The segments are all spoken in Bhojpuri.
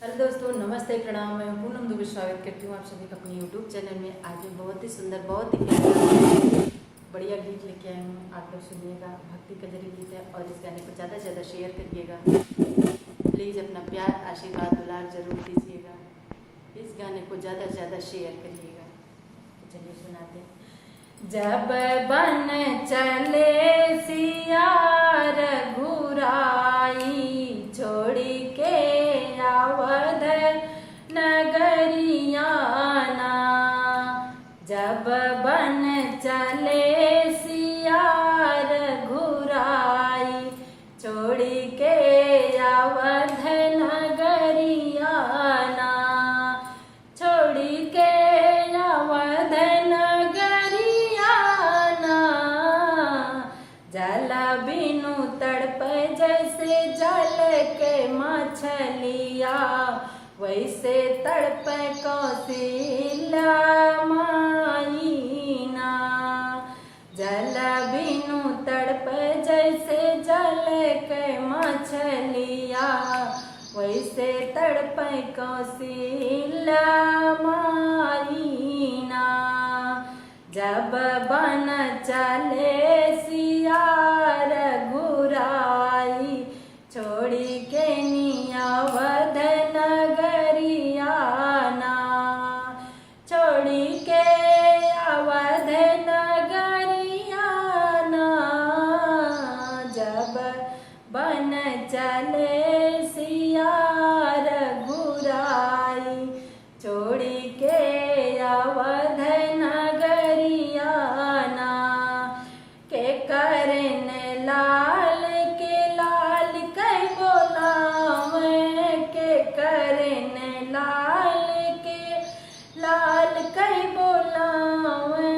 हेलो दोस्तों, नमस्ते, प्रणाम। मैं पूनम दुबे स्वागत करती हूँ आप सभी का अपने यूट्यूब चैनल में। आज मैं बहुत ही सुंदर, बहुत ही प्यारा बढ़िया गीत लेके आई हूँ। आप लोग सुनिएगा। भक्ति का जरिए गीत है और इस गाने को ज़्यादा से ज़्यादा शेयर करिएगा। प्लीज़ अपना प्यार, आशीर्वाद, दुलार जरूर दीजिएगा। इस गाने को ज़्यादा से ज़्यादा शेयर करिएगा। तो चलिए सुनाते हैं। जब बन चले सिया रघुराई, छोड़ी के अवध नगरिया ना। जब बन चले सिया रघुराई, छोड़ी के अवध नगरिया ना। छोड़ी के अवध नगरिया ना। जल बिनु तड़प जैसे जल के मछलिया, वैसे तड़प कौशल्या माईना। जल बिनु तड़प जैसे जल के मछलिया, वैसे तड़प कौशल्या माईना। जब बन चले सिया रघुराई, छोड़ी के अवध नगरिया ना। छोड़ी के अवध नगरिया ना। जब बन चले सिया रघुराई, छोड़ी के अवध नगरिया ना। के करन लाल के लाल कई बोलावे, के करन लाल के लाल कई बोलावे,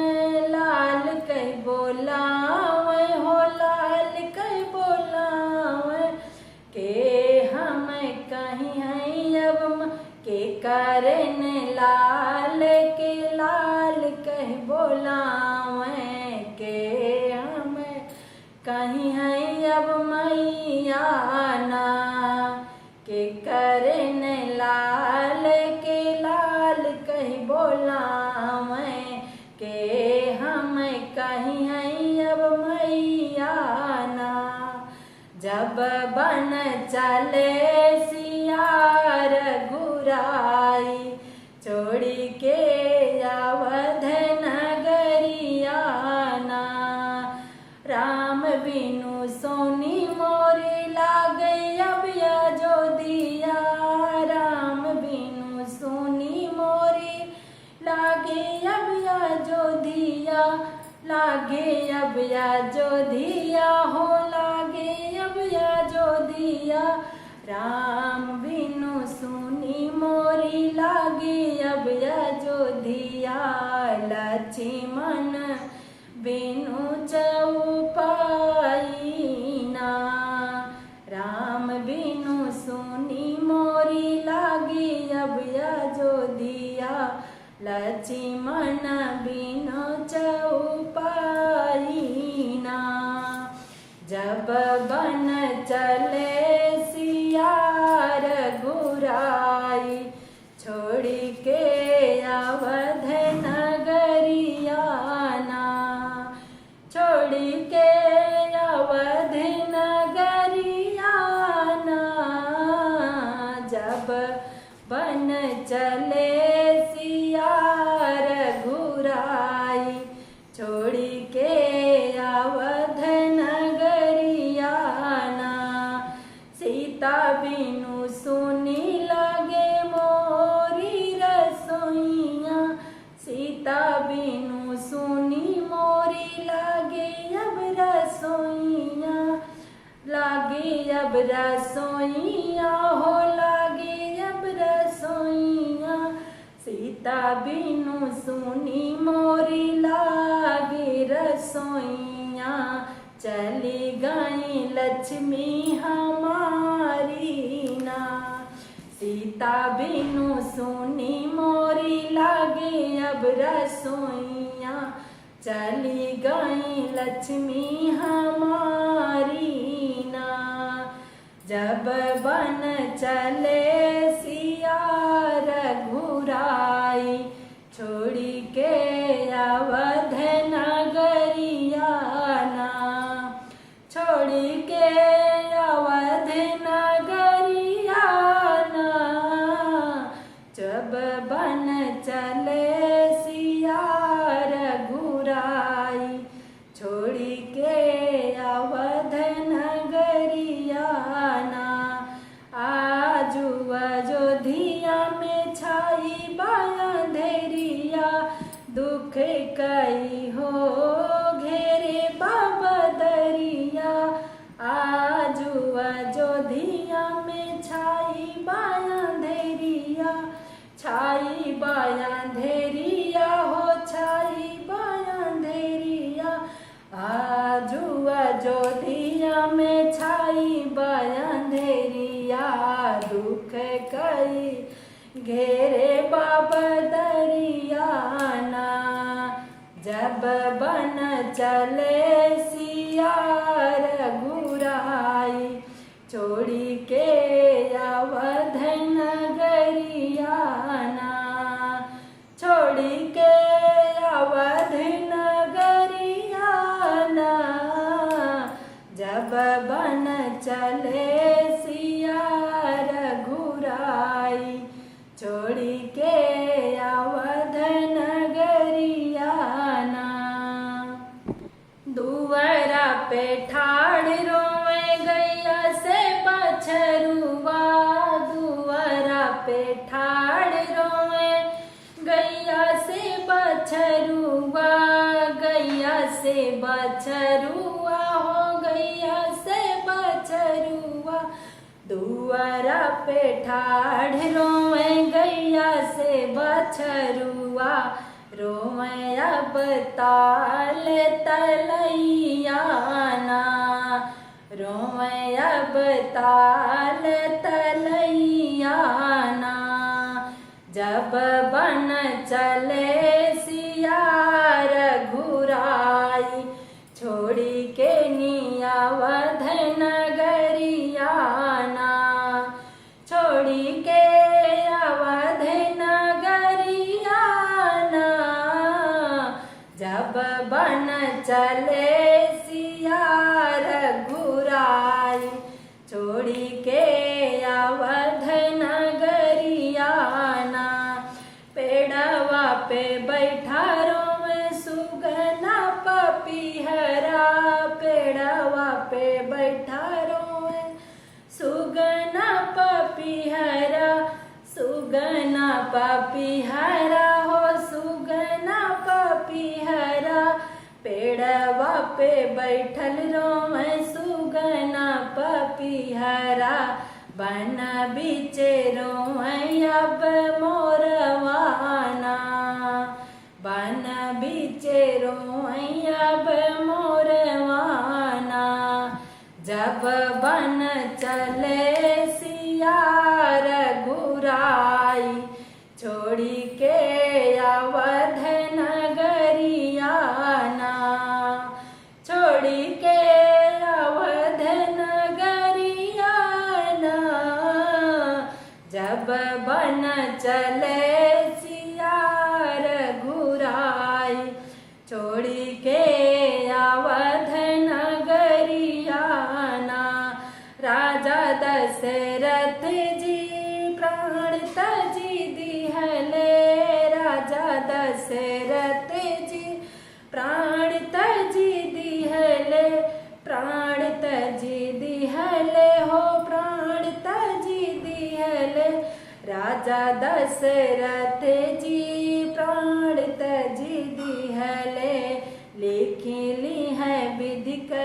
लाल कई बोलावे हो, लाल कई बोलावे। के हम कहीं हैं अब के करन लाल के लाल कह बोलावे। के हम कहीं हैं अब मैया ना। के करन लाल के लाल कह बोलावे। के हम कहीं हैं अब मैया ना। जब बन चले सिया रघुराई, छोड़ी के अवध नगरिया ना। राम बिनु सोनी मोरी लागे अब अयोध्या। राम बिनु सोनी मोरी लागे अब अयोध्या। लागे अब अयोध्या हो, लागे अब अयोध्या। राम बिनु सुनी मोरी लागे अब अयोध्या। लक्ष्मण बिनु चौपाईना। राम बिनु सुनी मोरी लागे अब अयोध्या। लक्ष्मण बिनु चौपाईना। जब बन चले सिया रघुराई, छोड़ी के अवध नगरिया ना। छोड़ी के अवध नगरिया ना। जब बन चले सिया रघुराई, छोड़ी के अवध नगरिया ना। सीता बिनु सुनी लागे मोरी रसोइया। सीता बिनु सुनी मोरी लागे अब रसोइया। लागे अब रसोइया हो, लागे अब रसोइया। सीता बिनु सुनी मोरी लागे रसोइया। चली गई लक्ष्मी हमारी ना। सीता बिनु सुनी मोरी लागे अब रसोइया। चली गई लक्ष्मी हमारी ना। जब बन चले सिया छाई बाया अंधेरिया हो छाई बाया अंधेरिया आजू अयोध्या में छाई बाया अंधेरिया दुख कई घेरे बाबा दरियाना जब बन चले सिया रघुराई छोड़ी के अवध नगरियाना छोड़ी के अवध नगरियाना जब बन चले सिया रघुराई छोड़ी के अवध नगरियाना दुवरा पे ठाड़ रोए गैया से बछरुआ दुवरा पे ठाड़ रोए गैया से बछरुआ गैया से बछरुआ हो गैया से बछरुआ दुआरा पे ठाड़ रोए गैया से बछरुआ रोए अब ताल तलैयाना रोए अब ताल तलैयाना जब बन चले सिया रघुराई छोड़ी के नियावध नगरियाना छोड़ी के अवध नगरियाना जब बन चले सिया रघुराई छोड़ी के अवध नगरियाना पेड़वा पे बैठा रोवे सुगना पपीहरा पेड़वा पे बैठा रोवे सुगना पपीहरा सुगना पपीहरा हो सुगना पपीहरा पेड़वा पे बैठल रोवे सुगना पपीहरा बन बीचे रोवे अब मोरवाना बन बीचे रोवे अब मोरवाना जब बन चले सिया रघुराई छोड़ी के अवध नगरियाना छोड़ी के अवध नगरियाना जब बन चले सिया रघुराई छोड़ी के अवध नगरियाना राजा दशरथ जी प्राण तजी दिहले राजा दशरथ जी प्राण तजी दिहले प्राण तजी दिहले हो प्राण तजी दिहले राजा दशरथ जी प्राण तजी दिहले लिखिली है विधि के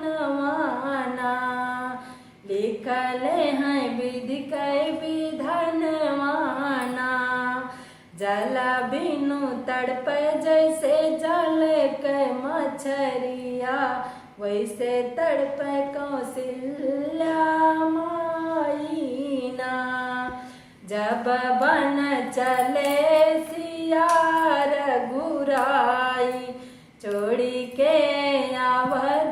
विधानवाना लिखले हैं विधि के विधानवाना जल बिनु तड़प जैसे जल के मछरिया वैसे तड़प कौशल्या माईना जब बन चले सिया रघुराई छोड़ी के अवध